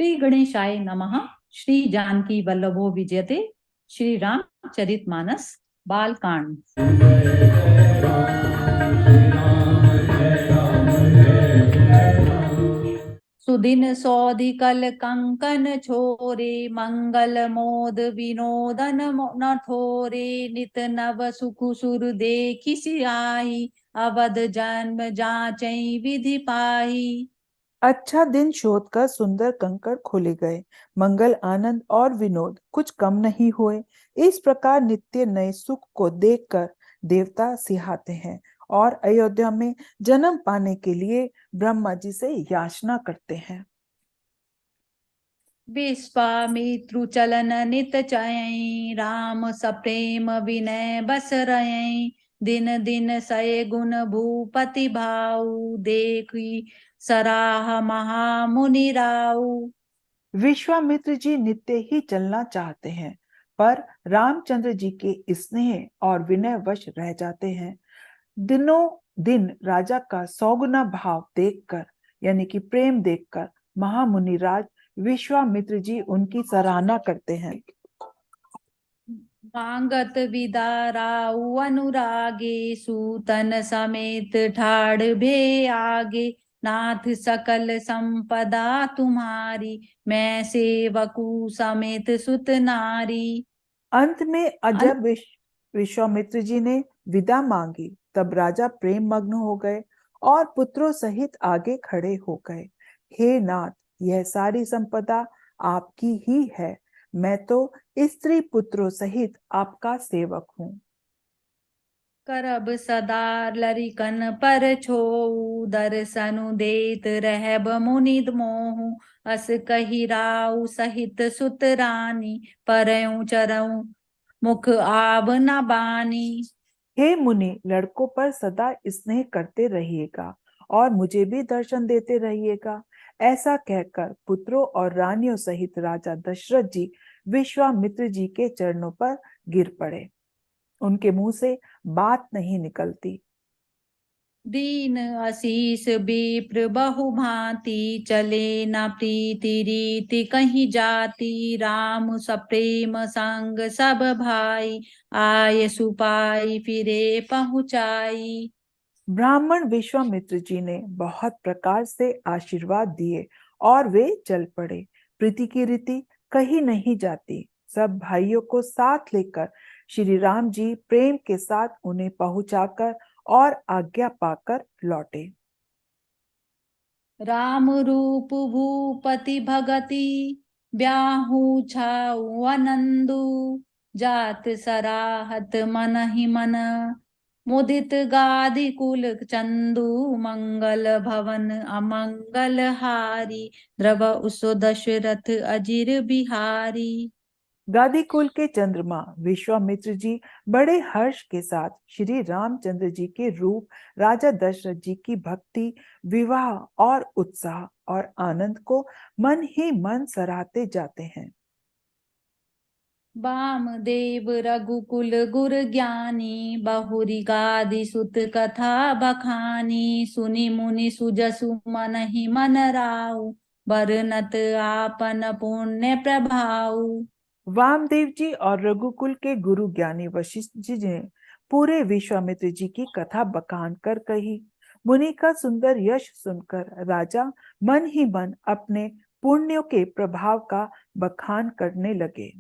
श्री गणेशाय नमः। श्री जानकी वल्लभो विजयते। श्री रामचरितमानस बालकांड। सुदिन सौधिकल कंकन छोरे, मंगल मोद विनोदन न थोरे। नित नव सुख सुर देखि सियाही, अवध जन्म जाचै विधि पाही। अच्छा दिन शोध कर सुंदर कंकड़ खोले गए, मंगल आनंद और विनोद कुछ कम नहीं हुए। इस प्रकार नित्य नए सुख को देखकर देवता सिहाते हैं और अयोध्या में जन्म पाने के लिए ब्रह्मा जी से याचना करते हैं। विश्वामित्रु चलन नित चयई, राम सप्रेम विनय बस रयई। दिन दिन सय गुण भूपति भाऊ, देखी सराह महामुनि राऊ। विश्वामित्र जी नित्य ही चलना चाहते हैं, पर रामचंद्र जी के स्नेह और विनय वश रह जाते हैं। दिनों दिन राजा का सौगुना भाव देखकर, यानी कि प्रेम देखकर, महामुनि राज विश्वामित्र जी उनकी सराहना करते हैं। मांगत विदा राऊ अनुरागे, सूतन समेत ठाड़ भे आगे। नाथ सकल संपदा तुम्हारी, मैं सेवकू समेत सुत नारी। अंत में जब विश्वामित्र जी ने विदा मांगी, तब राजा प्रेम मग्न हो गए और पुत्रों सहित आगे खड़े हो गए। हे नाथ, यह सारी संपदा आपकी ही है। मैं तो स्त्री पुत्रों सहित आपका सेवक हूँ। करब सदा लरिकन पर छोऊ, दर्शनु देत रहब मुनिद मोहू। अस कही राऊ सहित सुत रानी, परऊं चरऊं मुख आब न बानी। हे मुनि, लड़कों पर सदा स्नेह करते रहिएगा और मुझे भी दर्शन देते रहिएगा। ऐसा कहकर पुत्रों और रानियों सहित राजा दशरथ जी विश्वामित्र जी के चरणों पर गिर पड़े। उनके मुंह से बात नहीं निकलती। दीन आशीष विप्र बहु भांति, चले न प्रीति रीति कहीं जाति। राम सप्रेम संग सब भाई, आय सुपाई फिरे पहुँचाई। ब्राह्मण विश्वामित्र जी ने बहुत प्रकार से आशीर्वाद दिए और वे चल पड़े। प्रीति की रीति कहीं नहीं जाती। सब भाइयों को साथ लेकर श्री राम जी प्रेम के साथ उन्हें पहुंचाकर और आज्ञा पाकर लौटे। राम रूप भूपति भगति, ब्याहू छाऊ आनंदु। जात सराहत मन ही मन, मुदित गादि कुल चंदु। मंगल भवन अमंगल हारी, द्रव उसो दशरथ अजिर बिहारी। गादी कुल के चंद्रमा विश्वामित्र जी बड़े हर्ष के साथ श्री रामचंद्र जी के रूप, राजा दशरथ जी की भक्ति, विवाह और उत्साह और आनंद को मन ही मन सराहते जाते हैं। वामदेव रघुकुल गुर ज्ञानी, बहुरी गादि सुत कथा बखानी। सुनि मुनि सुजसु मन ही मन राऊ, बरनत आपन पुण्य प्रभाऊ। वामदेव जी और रघुकुल के गुरु ज्ञानी वशिष्ठ जी ने पूरे विश्वामित्र जी की कथा बखान कर कही। मुनि का सुंदर यश सुनकर राजा मन ही मन अपने पुण्यों के प्रभाव का बखान करने लगे।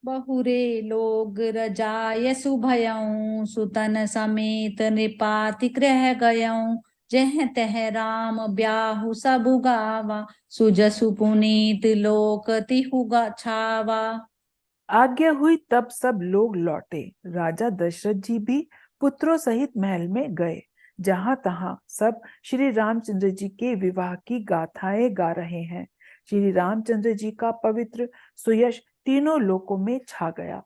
बहुरे लोग रजाय सुभयऊ, सुतन समेत नृपाति गृह गयऊ। जह तह राम ब्याहु सबु गावा, सुजसु पुनीत लोक तिहु छावा। आज्ञा हुई तब सब लोग लौटे। राजा दशरथ जी भी पुत्रों सहित महल में गए। जहां तहां सब श्री रामचंद्र जी के विवाह की गाथाएं गा रहे हैं। श्री रामचंद्र जी का पवित्र सुयश तीनों लोकों में छा गया।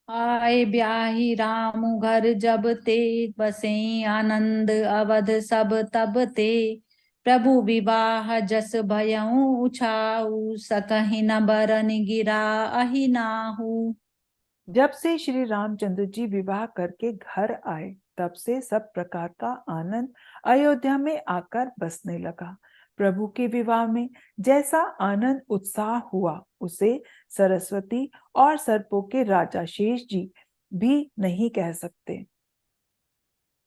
आए ब्याही राम घर जब ते, बसे आनंद अवध सब तब ते। प्रभु विवाह जस भयऊ उछाऊ, सकहि न बरन गिरा अहि नाहू। जब से श्री रामचंद्र जी विवाह करके घर आए, तब से सब प्रकार का आनंद अयोध्या में आकर बसने लगा। प्रभु के विवाह में जैसा आनंद उत्साह हुआ उसे सरस्वती और सर्पों के राजा शेष जी भी नहीं कह सकते।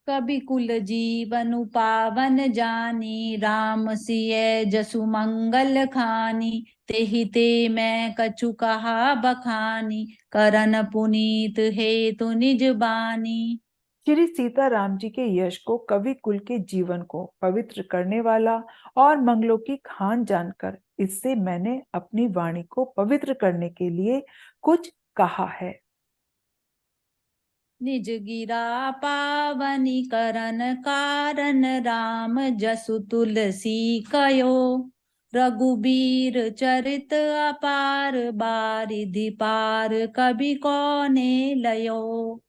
कवि कुल जीवन पावन जानी, राम सिय जसु मंगल खानी। तेहि ते मैं कछु कहा बखानी, करन पुनीत हेतु निज बानी। श्री सीताराम जी के यश को, कवि कुल के जीवन को पवित्र करने वाला और मंगलों की खान जानकर इससे मैंने अपनी वाणी को पवित्र करने के लिए कुछ कहा है। निज गिरा पावनी करन कारण, राम जसु तुलसी कयो। रघुबीर चरित अपार, बारिधि पार कवि कोने लयो।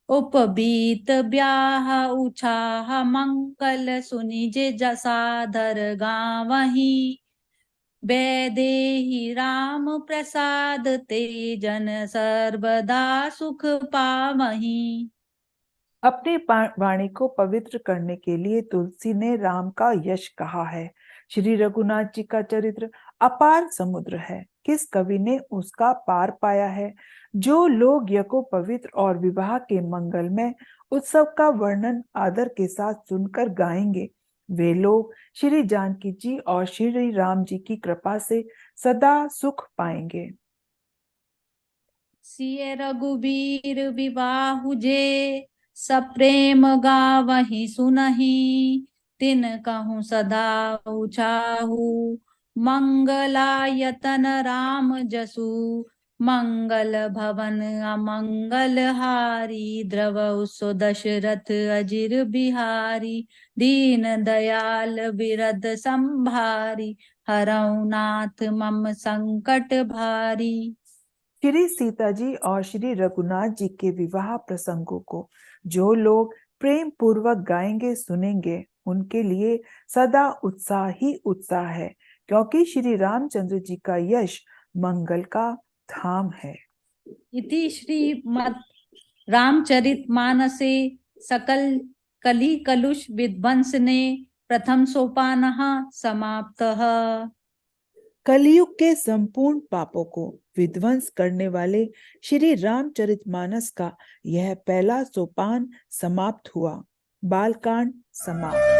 उपबीत ब्याह उछाह मंगल, सुनि जे जसाधर गावहीं। वैदेही राम प्रसाद, ते जन सर्वदा सुख पावहीं। अपनी वाणी को पवित्र करने के लिए तुलसी ने राम का यश कहा है। श्री रघुनाथ जी का चरित्र अपार समुद्र है, किस कवि ने उसका पार पाया है। जो लोग यज्ञ को पवित्र और विवाह के मंगलमय उत्सव का वर्णन आदर के साथ सुनकर गाएंगे, वे लोग श्री जानकी जी और श्री राम जी की कृपा से सदा सुख पाएंगे। सिय रघुबीर विवाहु जे, सप्रेम गावहीं सुनहीं। तिन कहूँ सदा उचाहु, मंगलायतन राम जसु। मंगल भवन अमंगल हारी, द्रवहु सो दशरथ अजिर बिहारी। दीन दयाल बिरद संभारी, हरऊ नाथ मम संकट भारी। श्री सीता जी और श्री रघुनाथ जी के विवाह प्रसंगों को जो लोग प्रेम पूर्वक गाएंगे सुनेंगे, उनके लिए सदा उत्साह ही उत्साह है, क्योंकि श्री रामचंद्र जी का यश मंगल का धाम है। इति श्रीमद् रामचरित मानसे सकल कली कलुष विध्वंसने, प्रथम सोपानः समाप्तः। कलयुग के संपूर्ण पापों को विध्वंस करने वाले श्री रामचरितमानस का यह पहला सोपान समाप्त हुआ। बालकांड समाप्त।